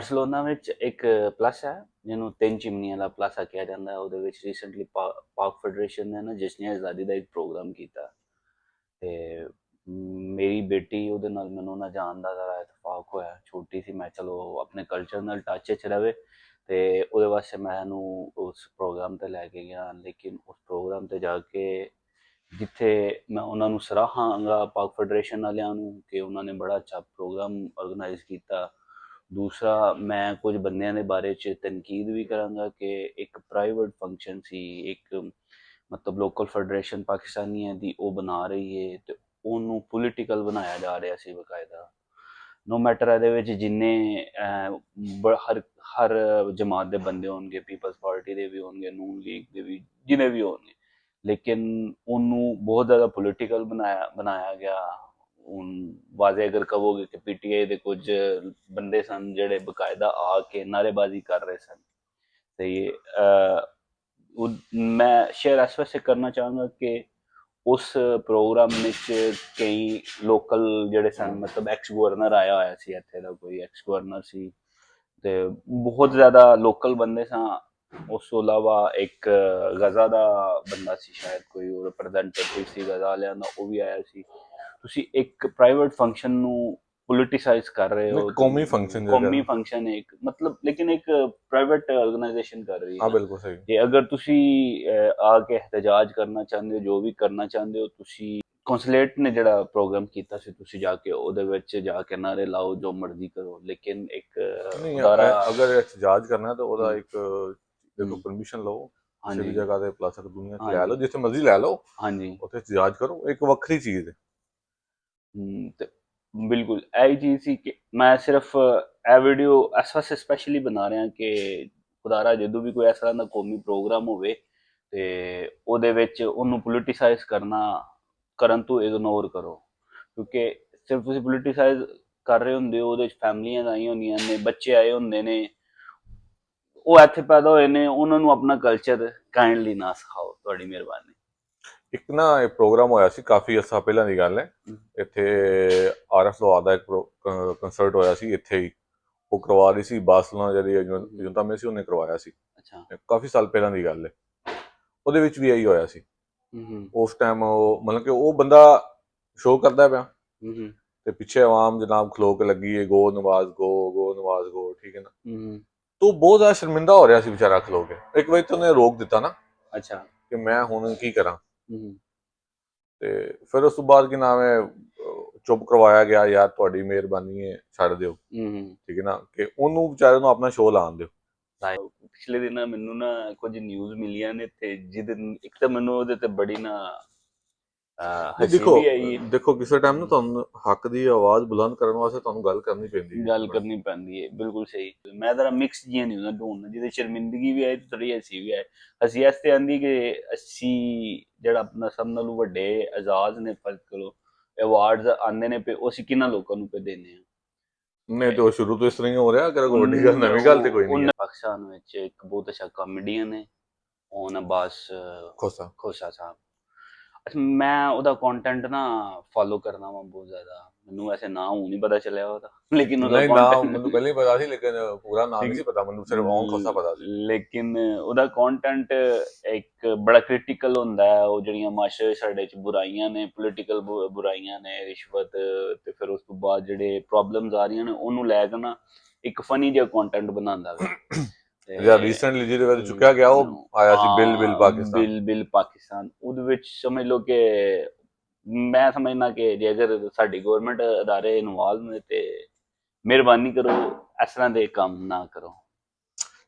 Barcelona ਵਿੱਚ ਇੱਕ plus ਹੈ ਜਿਹਨੂੰ ਤਿੰਨ ਚਿਮਨੀਆਂ ਦਾ ਪਲੱਸ ਕਿਹਾ ਜਾਂਦਾ ਹੈ। ਉਹਦੇ ਵਿੱਚ ਰੀਸੈਂਟਲੀ ਪਾਕ ਫੈਡਰੇਸ਼ਨ ਨੇ ਨਾ ਜਸ਼ਨੀ ਆਜ਼ਾਦੀ ਦਾ ਇੱਕ ਪ੍ਰੋਗਰਾਮ ਕੀਤਾ ਤੇ ਮੇਰੀ ਬੇਟੀ ਉਹਦੇ ਨਾਲ ਮੈਨੂੰ ਨਾ ਜਾਣ ਦਾ ਜ਼ਰਾ ਇਤਫਾਕ ਹੋਇਆ। ਛੋਟੀ ਸੀ, ਮੈਂ ਚਲੋ ਆਪਣੇ ਕਲਚਰ ਨਾਲ ਟੱਚ 'ਚ ਰਵੇ ਤੇ ਉਹਦੇ ਵਾਸਤੇ ਮੈਂ ਇਹਨੂੰ ਉਸ ਪ੍ਰੋਗਰਾਮ ਤੇ ਲੈ ਕੇ ਗਿਆ। ਲੇਕਿਨ ਉਸ ਪ੍ਰੋਗਰਾਮ ਤੇ ਜਾ ਕੇ ਜਿੱਥੇ ਮੈਂ ਉਹਨਾਂ ਨੂੰ ਸਰਾਹਾਂਗਾ ਪਾਕ ਫੈਡਰੇਸ਼ਨ ਵਾਲਿਆਂ ਨੂੰ ਕਿ ਉਹਨਾਂ ਨੇ ਬੜਾ ਅੱਛਾ ਪ੍ਰੋਗਰਾਮ ਆਰਗੇਨਾਈਜ਼ ਕੀਤਾ। ਦੂਸਰਾ ਮੈਂ ਕੁਝ ਬੰਦਿਆਂ ਦੇ ਬਾਰੇ 'ਚ ਤਨਕੀਦ ਵੀ ਕਰਾਂਗਾ ਕਿ ਇੱਕ ਪ੍ਰਾਈਵੇਟ ਫੰਕਸ਼ਨ ਸੀ, ਇੱਕ ਮਤਲਬ ਲੋਕਲ ਫੈਡਰੇਸ਼ਨ ਪਾਕਿਸਤਾਨੀਆਂ ਦੀ ਉਹ ਬਣਾ ਰਹੀ ਹੈ ਤੇ ਉਹਨੂੰ ਪੋਲੀਟੀਕਲ ਬਣਾਇਆ ਜਾ ਰਿਹਾ ਸੀ ਬਕਾਇਦਾ। ਨੋ ਮੈਟਰ ਇਹਦੇ ਵਿੱਚ ਜਿੰਨੇ ਹਰ ਹਰ ਜਮਾਤ ਦੇ ਬੰਦੇ ਹੋਣਗੇ, ਪੀਪਲਸ ਪਾਰਟੀ ਦੇ ਵੀ ਹੋਣਗੇ, ਨੂਨ ਲੀਗ ਦੇ ਵੀ, ਜਿਹਨੇ ਵੀ ਹੋਣਗੇ, ਲੇਕਿਨ ਉਹਨੂੰ ਬਹੁਤ ਜ਼ਿਆਦਾ ਪੋਲੀਟੀਕਲ ਬਣਾਇਆ ਗਿਆ। ਹੁਣ ਵਾਜ਼ੇ ਅਗਰ ਕਹੋਗੇ ਕਿ ਪੀਟੀਆਈ ਦੇ ਕੁਝ ਬੰਦੇ ਸਨ ਜਿਹੜੇ ਬਕਾਇਦਾ ਆ ਕੇ ਨਾਅਰੇਬਾਜ਼ੀ ਕਰ ਰਹੇ ਸਨ ਤੇ ਮੈਂ ਸ਼ੇਅਰ ਇਸ ਵਾਸਤੇ ਕਰਨਾ ਚਾਹਾਂਗਾ ਕਿ ਉਸ ਪ੍ਰੋਗਰਾਮ ਵਿੱਚ ਕਈ ਲੋਕਲ ਜਿਹੜੇ ਸਨ, ਮਤਲਬ ਐਕਸ ਗਵਰਨਰ ਆਇਆ ਹੋਇਆ ਸੀ, ਇੱਥੇ ਦਾ ਕੋਈ ਐਕਸ ਗਵਰਨਰ ਸੀ ਤੇ ਬਹੁਤ ਜ਼ਿਆਦਾ ਲੋਕਲ ਬੰਦੇ ਸਨ। ਉਸ ਤੋਂ ਇਲਾਵਾ ਇੱਕ ਗਜ਼ਾ ਦਾ ਬੰਦਾ ਸੀ, ਸ਼ਾਇਦ ਕੋਈ ਰਿਪਰੈਜ਼ੈਂਟੇਟਿਵ ਸੀ ਗਜ਼ਾ ਵਾਲਿਆਂ ਦਾ, ਉਹ ਵੀ ਆਇਆ ਸੀ। ਤੁਸੀਂ ਇੱਕ ਪ੍ਰਾਈਵੇਟ ਫੰਕਸ਼ਨ ਨੂੰ ਪੋਲੀਟੀਸਾਈਜ਼ ਕਰ ਰਹੇ ਹੋ। ਕੌਮੀ ਫੰਕਸ਼ਨ ਕੌਮੀ ਫੰਕਸ਼ਨ ਹੈ ਇੱਕ, ਮਤਲਬ ਲੇਕਿਨ ਇੱਕ ਪ੍ਰਾਈਵੇਟ ਆਰਗੇਨਾਈਜੇਸ਼ਨ ਕਰ ਰਹੀ ਹੈ। ਹਾਂ ਬਿਲਕੁਲ ਸਹੀ। ਜੇ ਅਗਰ ਤੁਸੀਂ ਆ ਕੇ ਇhtਜਾਜ ਕਰਨਾ ਚਾਹੁੰਦੇ ਹੋ, ਜੋ ਵੀ ਕਰਨਾ ਚਾਹੁੰਦੇ ਹੋ, ਤੁਸੀਂ ਕੌਂਸੂਲੇਟ ਨੇ ਜਿਹੜਾ ਪ੍ਰੋਗਰਾਮ ਕੀਤਾ ਸੀ, ਤੁਸੀਂ ਜਾ ਕੇ ਉਹਦੇ ਵਿੱਚ ਜਾ ਕੇ ਨਾਅਰੇ ਲਾਓ, ਜੋ ਮਰਜ਼ੀ ਕਰੋ, ਲੇਕਿਨ ਇੱਕ ਅਗਰ ਇhtਜਾਜ ਕਰਨਾ ਤਾਂ ਉਹਦਾ ਇੱਕ ਦੇਖੋ ਪਰਮਿਸ਼ਨ ਲਓ, ਕਿਸੇ ਵੀ ਜਗ੍ਹਾ ਤੇ ਪਲੱਸ ਦੁਨੀਆ 'ਚ ਲੈ ਲਓ, ਜਿੱਥੇ ਮਰਜ਼ੀ ਲੈ ਲਓ, ਹਾਂਜੀ ਉੱਥੇ ਇhtਜਾਜ ਕਰੋ, ਇੱਕ ਵੱਖਰੀ ਚੀਜ਼ ਹੈ। ਤੇ ਬਿਲਕੁਲ ਇਹੀ ਚੀਜ਼ ਸੀ ਕਿ ਮੈਂ ਸਿਰਫ ਇਹ ਵੀਡੀਓ ਇਸ ਵਾਸਤੇ ਸਪੈਸ਼ਲੀ ਬਣਾ ਰਿਹਾ ਕਿ ਖੁਦਾਰਾ ਜਦੋਂ ਵੀ ਕੋਈ ਇਸ ਤਰ੍ਹਾਂ ਦਾ ਕੌਮੀ ਪ੍ਰੋਗਰਾਮ ਹੋਵੇ ਤੇ ਉਹਦੇ ਵਿੱਚ ਉਹਨੂੰ ਪੋਲੀਟੀਸਾਈਜ਼ ਕਰਨ ਤੋਂ ਇਗਨੋਰ ਕਰੋ, ਕਿਉਂਕਿ ਸਿਰਫ ਤੁਸੀਂ ਪੋਲੀਟੀਸਾਈਜ਼ ਕਰ ਰਹੇ ਹੁੰਦੇ ਹੋ, ਉਹਦੇ ਵਿੱਚ ਫੈਮਲੀਆਂ ਆਈਆਂ ਹੁੰਦੀਆਂ ਨੇ, ਬੱਚੇ ਆਏ ਹੁੰਦੇ ਨੇ, ਉਹ ਇੱਥੇ ਪੈਦਾ ਹੋਏ ਨੇ, ਉਹਨਾਂ ਨੂੰ ਆਪਣਾ ਕਲਚਰ ਕਾਈਂਡਲੀ ਨਾ ਸਿਖਾਓ। ਤੁਹਾਡੀ ਮਿਹਰਬਾਨੀ। ਇੱਕ ਨਾ ਇਹ ਪ੍ਰੋਗਰਾਮ ਹੋਇਆ ਸੀ ਕਾਫੀ ਅਰਸਾ ਪਹਿਲਾਂ ਦੀ ਗੱਲ ਹੈ, ਇੱਥੇ ਆਰਐਫ ਲੋਆ ਦਾ ਇੱਕ ਕੰਸਰਟ ਹੋਇਆ ਸੀ ਇੱਥੇ ਹੀ, ਉਹ ਕਰਵਾ ਰਹੀ ਸੀ ਬਾਰਸਲੋਨਾ ਜਿਹੜੀ ਜੁੰਤਾ ਮੈਸੀ ਉਹਨੇ ਕਰਵਾਇਆ ਸੀ। ਅੱਛਾ, ਕਾਫੀ ਸਾਲ ਪਹਿਲਾਂ ਦੀ ਗੱਲ ਹੈ। ਉਹਦੇ ਵਿੱਚ ਵੀ ਇਹੀ ਹੋਇਆ ਸੀ। ਉਸ ਟਾਈਮ ਉਹ ਮਤਲਬ ਕਿ ਉਹ ਬੰਦਾ ਸ਼ੋਅ ਕਰਦਾ ਪਿਆ ਤੇ ਪਿੱਛੇ ਆਵਾਮ ਜਨਾਬ ਖਲੋ ਕੇ ਲੱਗੀ ਹੈ, ਗੋ ਨਵਾਜ਼ ਗੋ, ਗੋ ਨਵਾਜ਼ ਗੋ, ਠੀਕ ਹੈ ਨਾ। ਤੂੰ ਬਹੁਤ ਜ਼ਿਆਦਾ ਸ਼ਰਮਿੰਦਾ ਹੋ ਰਿਹਾ ਸੀ ਵਿਚਾਰਾ ਖਲੋ ਕੇ। ਇੱਕ ਵਾਰੀ ਤਾਂ ਉਹਨੇ ਰੋਕ ਦਿੱਤਾ ਨਾ, ਅੱਛਾ, ਕਿ ਮੈਂ ਹੁਣ ਕੀ ਕਰਾਂ। ਤੇ ਫਿਰ ਉਸ ਤੋਂ ਬਾਅਦ ਕੀ ਨਾਮ ਹੈ, ਚੁੱਪ ਕਰਵਾਇਆ ਗਿਆ, ਯਾਰ ਤੁਹਾਡੀ ਮਿਹਰਬਾਨੀ ਹੈ, ਛੱਡ ਦਿਓ, ਠੀਕ ਹੈ ਨਾ, ਕਿ ਉਹਨੂੰ ਵਿਚਾਰੇ ਨੂੰ ਆਪਣਾ ਸ਼ੋਅ ਲਾਉਣ ਦਿਓ। ਪਿਛਲੇ ਦਿਨਾਂ ਮੈਨੂੰ ਨਾ ਕੁਝ ਨਿਊਜ਼ ਮਿਲੀਆਂ ਨੇ ਤੇ ਜਿਹਦੇ ਇੱਕ ਤਾਂ ਮੈਨੂੰ ਉਹਦੇ ਤੇ ਬੜੀ ਨਾ ਹੱਸੀ ਵੀ ਆਈ। ਦੇਖੋ ਕਿਸੇ ਟਾਈਮ ਨਾ ਤੁਹਾਨੂੰ ਹੱਕ ਦੀ ਆਵਾਜ਼ ਬੁਲੰਦ ਕਰਨ ਵਾਸਤੇ ਤੁਹਾਨੂੰ ਗੱਲ ਕਰਨੀ ਪੈਂਦੀ ਹੈ। ਬਿਲਕੁਲ ਸਹੀ। ਮੈਂ ਜ਼ਰਾ ਮਿਕਸ ਜਿਹੀਆਂ ਨਿਊਜ਼ਾਂ ਢੂੰਡਦਾ ਜਿਹਦੇ ਸ਼ਰਮਿੰਦਗੀ ਵੀ ਆਏ ਤੇ ਥੋੜੀ ਹੱਸੀ ਵੀ ਆਏ। ਹੱਸੀ ਵਾਸਤੇ ਆਂਦੀ ਕਿ ਅਸੀਂ ਜਿਹੜਾ ਆਪਣਾ ਸਭ ਨਾਲੋਂ ਵੱਡੇ ਐਜ਼ਾਜ਼ ਨੇ, ਫਰਕ ਕਰੋ ਅਵਾਰਡਸ ਆਉਂਦੇ ਨੇ ਪਏ, ਉਹ ਅਸੀਂ ਕਿਹਨਾਂ ਲੋਕਾਂ ਨੂੰ ਪੇ ਦਿੰਦੇ ਹਾਂ। ਨਹੀਂ ਤੇ ਉਹ ਸ਼ੁਰੂ ਤੋਂ ਇਸ ਤਰ੍ਹਾਂ ਹੀ ਹੋ ਰਿਹਾ। ਅਗਰ ਵੱਡੀ ਗੱਲ ਨਵੀਂ ਗੱਲ ਤੇ ਕੋਈ ਨਹੀਂ ਹੈ। ਪਾਕਿਸਤਾਨ ਵਿੱਚ ਇੱਕ ਬਹੁਤ ਅੱਛਾ ਕਾਮੇਡੀਅਨ ਹੈ, ਉਹਨ ਅਬਾਸ ਖੋਸਾ ਸਾਹਿਬ। ਅੱਛਾ, ਮੈਂ ਉਹਦਾ ਕੰਟੈਂਟ ਨਾ ਫੋਲੋ ਕਰਨਾ ਵਾ ਬਹੁਤ ਜ਼ਿਆਦਾ। ਮੈਨੂੰ ਵੈਸੇ ਨਾਮ ਹੁਣ ਨਹੀਂ ਪਤਾ ਚੱਲਿਆ ਉਹਦਾ, ਲੇਕਿਨ ਉਹਦਾ ਨਾਮ ਮੈਨੂੰ ਪਹਿਲਾਂ ਹੀ ਪਤਾ ਸੀ, ਲੇਕਿਨ ਪੂਰਾ ਨਾਮ ਨਹੀਂ ਸੀ ਪਤਾ ਮੈਨੂੰ, ਸਿਰਫ ਔਨ ਖੋਸਾ ਪਤਾ ਸੀ। ਲੇਕਿਨ ਉਹਦਾ ਕੰਟੈਂਟ ਇੱਕ ਬੜਾ ਕ੍ਰਿਟੀਕਲ ਹੁੰਦਾ ਹੈ। ਉਹ ਜਿਹੜੀਆਂ ਮਾਸ਼ਰੇ ਸਾਡੇ 'ਚ ਬੁਰਾਈਆਂ ਨੇ, ਪੋਲੀਟੀਕਲ ਬੁਰਾਈਆਂ ਨੇ, ਰਿਸ਼ਵਤ, ਤੇ ਫਿਰ ਉਸ ਤੋਂ ਬਾਅਦ ਜਿਹੜੇ ਪ੍ਰੋਬਲਮਸ ਆ ਰਹੀਆਂ ਨੇ, ਉਹਨੂੰ ਲੈ ਕੇ ਨਾ ਇੱਕ ਫਨੀ ਜਿਹਾ ਕੰਟੈਂਟ ਬਣਾਉਂਦਾ ਵਾ। ਜਿਹੜਾ ਰੀਸੈਂਟਲੀ ਜਿਹਦੇ ਬਾਰੇ ਚੁੱਕਿਆ ਗਿਆ ਉਹ ਆਇਆ ਸੀ ਬਿਲ ਪਾਕਿਸਤਾਨ। ਉਹਦੇ ਵਿੱਚ ਸਮਝ ਲਓ ਕਿ ਮੈਂ ਸਮਝਣਾ ਕਿ ਜੇ ਅਗਰ ਸਾਡੀ ਗਵਰਨਮੈਂਟ ਅਦਾਰੇ ਇਨਵੋਲਵ ਨੇ ਤੇ ਮਿਹਰਬਾਨੀ ਕਰੋ ਇਸ ਤਰ੍ਹਾਂ ਦੇ ਕੰਮ ਨਾ ਕਰੋ।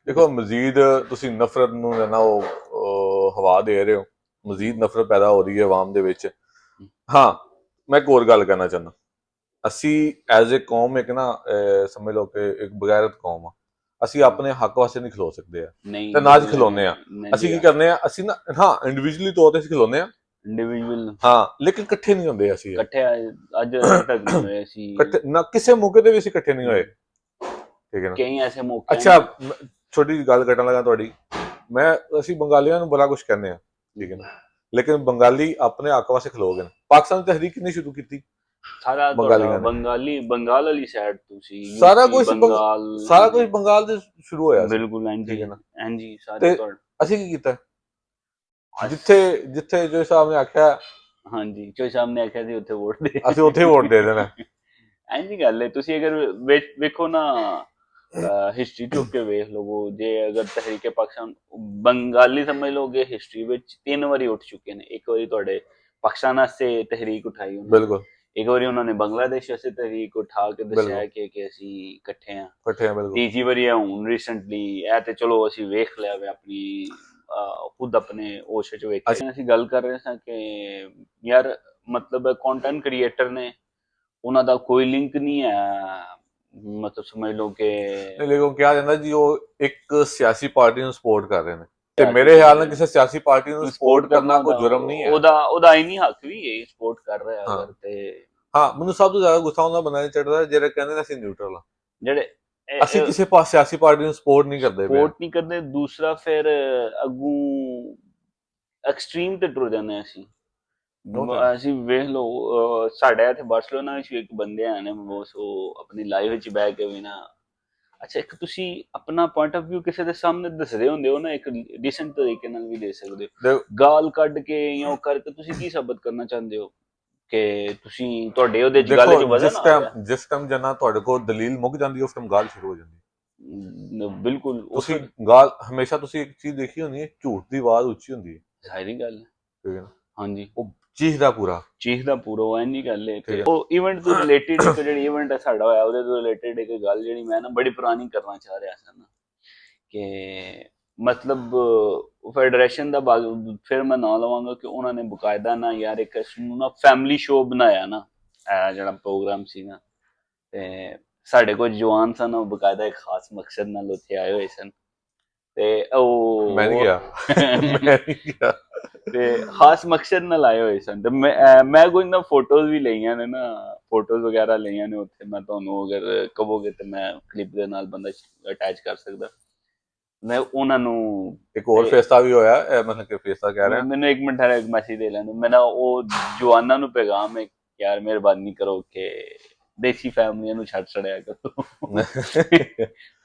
ਦੇਖੋ ਮਜ਼ੀਦ ਤੁਸੀਂ ਨਫ਼ਰਤ ਨੂੰ ਨਾ ਉਹ ਹਵਾ ਦੇ ਰਹੇ ਹੋ, ਮਜ਼ੀਦ ਨਫ਼ਰਤ ਪੈਦਾ ਹੋ ਰਹੀ ਹੈ ਆਵਾਮ ਦੇ ਵਿੱਚ। ਹਾਂ, ਮੈਂ ਇੱਕ ਹੋਰ ਗੱਲ ਕਰਨਾ ਚਾਹੁੰਦਾ। ਅਸੀਂ ਐਜ਼ ਏ ਕੌਮ ਇੱਕ ਨਾ ਸਮਝ ਲਓ ਕਿ ਇੱਕ ਬਗੈਰਤ ਕੌਮ ਆ। ਅਸੀਂ ਆਪਣੇ ਹੱਕ ਵਾਸਤੇ ਨਹੀਂ ਖਲੋ ਸਕਦੇ ਆ ਤੇ ਨਾ ਅੱਜ ਖਲੋਨੇ ਆ। ਅਸੀਂ ਕੀ ਕਰਨੇ ਆ, ਅਸੀਂ ਨਾ ਹਾਂ ਇੰਡੀਵਿਜੂਅਲੀ ਤੌਰ ਤੇ ਅਸੀਂ ਖਲੋਨੇ ਆ, ਹਾਂ, ਲੇਕਿਨ ਇਕੱਠੇ ਨਹੀਂ ਹੁੰਦੇ। ਅਸੀਂ ਇਕੱਠੇ ਅੱਜ ਤੱਕ ਨਹੀਂ ਹੋਏ, ਅਸੀਂ ਨਾ ਕਿਸੇ ਮੌਕੇ ਤੇ ਵੀ ਅਸੀਂ ਇਕੱਠੇ ਨਹੀਂ ਹੋਏ, ਠੀਕ ਹੈ ਨਾ। ਕਈ ਐਸੇ ਮੌਕੇ। ਅੱਛਾ, ਛੋਟੀ ਜਿਹੀ ਗੱਲ ਕੱਟਣ ਲੱਗਾ ਤੁਹਾਡੀ। ਅਸੀਂ ਬੰਗਾਲੀਆਂ ਨੂੰ ਬੜਾ ਕੁਛ ਕਹਿੰਦੇ ਆ, ਠੀਕ ਹੈ ਨਾ, ਲੇਕਿਨ ਬੰਗਾਲੀ ਆਪਣੇ ਹੱਕ ਵਾਸਤੇ ਖਲੋ ਗਏ। ਪਾਕਿਸਤਾਨ ਤਹਿਰੀਕ ਕਿੰਨੀ ਸ਼ੁਰੂ ਕੀਤੀ? ਸਾਰਾ ਬੰਗਾਲੀ ਤੁਹਾਡਾ ਗਾਣੇ ਬੰਗਾਲ ਵਾਲੀ ਸਾਈਡ ਤੁਸੀਂ ਸਾਰਾ ਯੂਪੀ ਕੁਝ ਬੰਗਾਲ। ਸਾਰਾ ਕੁਝ ਬੰਗਾਲ ਦੇ ਸ਼ੁਰੂ ਹੋਇਆ ਸੀ, ਬਿਲਕੁਲ ਠੀਕ ਹਾਂਜੀ ਹੈ ਨਾ। ਹਾਂਜੀ ਸਾਰੇ ਤੇ ਤੁਹਾਡੇ ਅਸੀਂ ਕੀ ਕੀਤਾ, ਅਸ- ਜਿੱਥੇ ਜਿੱਥੇ ਜੋ ਸਾਹਿਬ ਨੇ ਆਖਿਆ ਹਾਂਜੀ ਜੋ ਸਾਹਮਣੇ ਆਖਿਆ ਸੀ ਉੱਥੇ ਵੋਟ ਦੇ। ਅਸੀਂ ਉੱਥੇ ਵੋਟ ਦੇ ਦੇਣਾ। ਇੰਝ ਗੱਲ ਹੈ, ਤੁਸੀਂ ਅਗਰ ਵੇਖੋ ਨਾ ਹਿਸਟਰੀ ਚੁੱਕ ਕੇ ਵੇਖ ਲਵੋ, ਜੇ ਅਗਰ ਤਹਿਰੀਕੇ ਪਾਕਿਸਤਾਨ ਬੰਗਾਲੀ ਸਮਝ ਲਓਗੇ ਹਿਸਟਰੀ ਵਿੱਚ 3 ਵਾਰੀ ਉੱਠ ਚੁੱਕੇ ਨੇ। ਇੱਕ ਵਾਰੀ ਤੁਹਾਡੇ ਪਾਕਿਸਤਾਨ ਵਾਸਤੇ ਤਹਿਰੀਕ ਉਠਾਈ ਉਹਨਾਂ ਨੇ, ਬਿਲਕੁਲ ਇੱਕ ਵਾਰੀ ਉਹਨਾਂ ਨੇ ਬੰਗਲਾਦੇਸ਼ ਵਾਸਤੇ ਤਹਿਰੀਕ ਉਠਾ ਕੇ ਦੱਸਿਆ ਬਿਲਕੁਲ ਕਿ ਅਸੀਂ ਇਕੱਠੇ ਹਾਂ। ਇਕੱਠੇ ਆ, ਬਿਲਕੁਲ ਤੀਜੀ ਵਾਰੀ ਆ ਹੁਣ ਰੀਸੈਂਟਲੀ, ਇਹ ਤੇ ਚਲੋ ਅਸੀਂ ਵੇਖ ਲਿਆ ਵੇ ਆਪਣੀ ਖੁਦ ਆਪਣੇ ਹੋਸ਼ ਚ ਵੇਖਿਆ। ਅਸੀਂ ਗੱਲ ਕਰ ਰਹੇ ਸਾਂ ਕਿ ਯਾਰ ਮਤਲਬ ਕੰਟੈਂਟ ਕ੍ਰੀਏਟਰ ਨੇ, ਉਹਨਾਂ ਦਾ ਕੋਈ ਲਿੰਕ ਨਹੀਂ ਹੈ, ਮਤਲਬ ਸਮਝ ਲਓ ਕਿ ਨਹੀਂ ਲੇਕਿਨ ਕਿਹਾ ਜਾਂਦਾ ਜੀ ਉਹ ਇੱਕ ਸਿਆਸੀ ਪਾਰਟੀ ਨੂੰ ਸਪੋਰਟ ਕਰ ਰਹੇ ਨੇ, ਤੇ ਮੇਰੇ ਖਿਆਲ ਨਾਲ ਕਿਸੇ ਸਿਆਸੀ ਪਾਰਟੀ ਨੂੰ ਸਪੋਰਟ ਕਰਨਾ ਕੋਈ ਜੁਰਮ ਨਹੀਂ ਹੈ। ਉਹਦਾ ਹੀ ਨਹੀਂ ਹੱਕ ਵੀ ਇਹ ਸਪੋਰਟ ਕਰ ਰਿਹਾ ਹਾਂ ਅਗਰ। ਤੇ ਹਾਂ, ਮੈਨੂੰ ਸਭ ਤੋਂ ਜ਼ਿਆਦਾ ਗੁੱਸਾ ਉਹਨਾਂ ਬੰਦਿਆਂ 'ਤੇ ਚੜਦਾ ਜਿਹੜੇ ਕਹਿੰਦੇ ਨੇ ਅਸੀਂ ਨਿਊਟਰਲ ਆ। ਜਿਹੜੇ ਅਸੀਂ ਕਿਸੇ ਸਿਆਸੀ ਪਾਰਟੀ ਨੂੰ ਸਪੋਰਟ ਨਹੀਂ ਕਰਦੇ ਪਏ। ਸਪੋਰਟ ਨਹੀਂ ਕਰਦੇ, ਦੂਸਰਾ ਫਿਰ ਅੱਗੂ ਐਕਸਟ੍ਰੀਮ ਤੇ ਟੁਰ ਜਾਂਦੇ ਹਾਂ ਅਸੀਂ। ਅਸੀਂ ਵੇਖ ਲਓ ਸਾਡੇ ਇੱਥੇ ਬਾਰਸਲੋਨਾ ਵਿੱਚ ਵੀ ਇੱਕ ਬੰਦੇ ਆਏ ਨੇ, ਉਹ ਆਪਣੀ ਲਾਈਵ ਵਿੱਚ ਬਹਿ ਕੇ ਵੀ ਨਾ, ਅੱਛਾ ਇੱਕ ਤੁਸੀਂ ਆਪਣਾ ਪੁਆਇੰਟ ਆਫ View ਕਿਸੇ ਦੇ ਸਾਹਮਣੇ ਦੱਸਦੇ ਹੁੰਦੇ ਹੋ ਨਾ, ਇੱਕ ਡੀਸੈਂਟ ਤਰੀਕੇ ਨਾਲ ਵੀ ਦੇ ਸਕਦੇ ਹੋ। ਗਾਲ ਕੱਢ ਕੇ ਜਾਂ ਉਹ ਕਰਕੇ ਤੁਸੀਂ ਕੀ ਸਾਬਤ ਕਰਨਾ ਚਾਹੁੰਦੇ ਹੋ ਕਿ ਤੁਸੀਂ ਤੁਹਾਡੇ ਉਹਦੇ ਚ ਗੱਲ ਚ ਵਜ਼ਨ ਆ ਗਿਆ। ਜਿਸ ਟਾਈਮ ਜਨਾ ਤੁਹਾਡੇ ਕੋਲ ਦਲੀਲ ਮੁੱਕ ਜਾਂਦੀ, ਉਸ ਟਾਈਮ ਗਾਲ ਸ਼ੁਰੂ ਹੋ ਜਾਂਦੀ। ਬਿਲਕੁਲ ਤੁਸੀਂ ਗਾਲ ਹਮੇਸ਼ਾ ਤੁਸੀਂ ਇੱਕ ਚੀਜ਼ ਦੇਖੀ ਹੋਣੀ ਹੈ, ਝੂਠ ਦੀ ਆਵਾਜ਼ ਉੱਚੀ ਹੁੰਦੀ ਹੈ, ਸਾਰੀ ਗੱਲ ਠੀਕ ਹੈ ਨਾ। ਹਾਂਜੀ ਉਹ ਚੀਖਦਾ ਪੂਰਾ ਉਹ ਇੰਨੀ ਗੱਲ ਹੈ ਕਿ ਉਹ ਇਵੈਂਟ ਤੋਂ ਰਿਲੇਟਿਡ ਇੱਕ ਜਿਹੜੀ ਇਵੈਂਟ ਹੈ ਸਾਡਾ ਹੋਇਆ, ਉਹਦੇ ਤੋਂ ਰਿਲੇਟਿਡ ਇੱਕ ਗੱਲ ਜਿਹੜੀ ਮੈਂ ਨਾ ਬੜੀ ਪੁਰਾਣੀ ਕਰਨਾ ਚਾਹ ਰਿਹਾ ਸੀ ਨਾ, ਕਿ ਮਤਲਬ ਫੈਡਰੇਸ਼ਨ ਦਾ ਫਿਰ ਮੈਂ ਨਾਂ ਲਵਾਂਗਾ ਕਿ ਉਹਨਾਂ ਨੇ ਬਕਾਇਦਾ ਨਾ ਯਾਰ ਇੱਕ ਨਾ ਫੈਮਿਲੀ ਸ਼ੋਅ ਬਣਾਇਆ ਨਾ, ਇਹ ਜਿਹੜਾ ਪ੍ਰੋਗਰਾਮ ਸੀ ਨਾ, ਤੇ ਸਾਡੇ ਕੋਲ ਜਵਾਨ ਸਨ, ਉਹ ਬਕਾਇਦਾ ਇੱਕ ਖਾਸ ਮਕਸਦ ਨਾਲ ਉੱਥੇ ਆਏ ਹੋਏ ਸਨ, ਤੇ ਉਹ ਮੈਂ ਨਹੀਂ ਗਿਆ ਤੇ ਖਾਸ ਮਕਸਦ ਨਾਲ ਆਏ ਹੋਏ ਸਨ। ਤੇ ਮੈਂ ਕੋਈ ਨਾ ਫੋਟੋਜ਼ ਵੀ ਲਈਆਂ ਨੇ ਨਾ, ਫੋਟੋਜ਼ ਵਗੈਰਾ ਲਈਆਂ ਨੇ ਉੱਥੇ, ਮੈਂ ਤੁਹਾਨੂੰ ਅਗਰ ਕਹੋਗੇ ਤੇ ਮੈਂ ਕਲਿੱਪ ਦੇ ਨਾਲ ਬੰਦਾ ਅਟੈਚ ਕਰ ਸਕਦਾ। ਮੈਂ ਉਹਨਾਂ ਨੂੰ ਇੱਕ ਹੋਰ ਫੇਸਤਾ ਵੀ ਹੋਇਆ, ਮਤਲਬ ਕਿ ਫੇਸਤਾ ਕਹਿ ਰਿਹਾ, ਮੈਨੂੰ ਇੱਕ ਮਿੰਟ ਇੱਕ ਮੈਸੇਜ ਦੇ ਲੈਣ, ਮੈਂ ਨਾ ਉਹ ਜਵਾਨਾਂ ਨੂੰ ਪੈਗਾਮ ਹੈ, ਯਾਰ ਮਿਹਰਬਾਨੀ ਕਰੋ ਕਿ ਦੇਸੀ ਫੈਮਲੀਆਂ ਨੂੰ ਛੱਡ ਛੜਿਆ ਕਰੋ।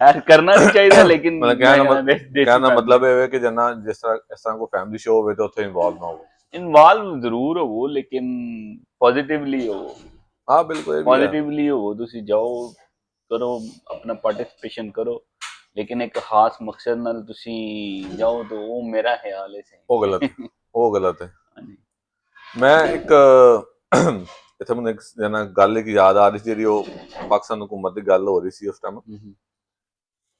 ਯਾਰ ਕਰਨਾ ਨਹੀਂ ਚਾਹੀਦਾ, ਲੇਕਿਨ ਕਹਿਣਾ ਮਤਲਬ ਇਹ ਹੈ ਕਿ ਜਿਸ ਤਰ੍ਹਾਂ ਕੋਈ ਫੈਮਿਲੀ ਸ਼ੋਅ ਹੋਵੇ ਤਾਂ ਉੱਥੇ ਇਨਵੋਲਵ ਨਾ ਹੋਵੋ। ਇਨਵੋਲਵ ਜ਼ਰੂਰ ਹੋਵੋ, ਲੇਕਿਨ ਪੋਜ਼ਿਟਿਵਲੀ ਹੋਵੋ। ਹਾਂ ਬਿਲਕੁਲ ਪੋਜ਼ਿਟਿਵਲੀ ਹੋਵੋ, ਤੁਸੀਂ ਜਾਓ ਕਰੋ ਆਪਣਾ ਪਾਰਟਿਸਿਪੇਸ਼ਨ ਕਰੋ, ਲੇਕਿਨ ਇੱਕ ਖਾਸ ਮਕਸਦ ਨਾਲ ਤੁਸੀਂ ਜਾਓ ਤਾਂ ਉਹ ਮੇਰਾ ਖਿਆਲ ਹੈ ਉਹ ਗਲਤ ਹੈ। ਮੈਂ ਇੱਕ ਇੱਥੇ ਮੈਨੂੰ ਇੱਕ ਗੱਲ ਇੱਕ ਯਾਦ ਆ ਰਹੀ ਸੀ, ਜਿਹੜੀ ਉਹ ਪਾਕਿਸਤਾਨ ਹਕੂਮਤ ਦੀ ਗੱਲ ਹੋ ਰਹੀ ਸੀ ਉਸ ਟਾਈਮ,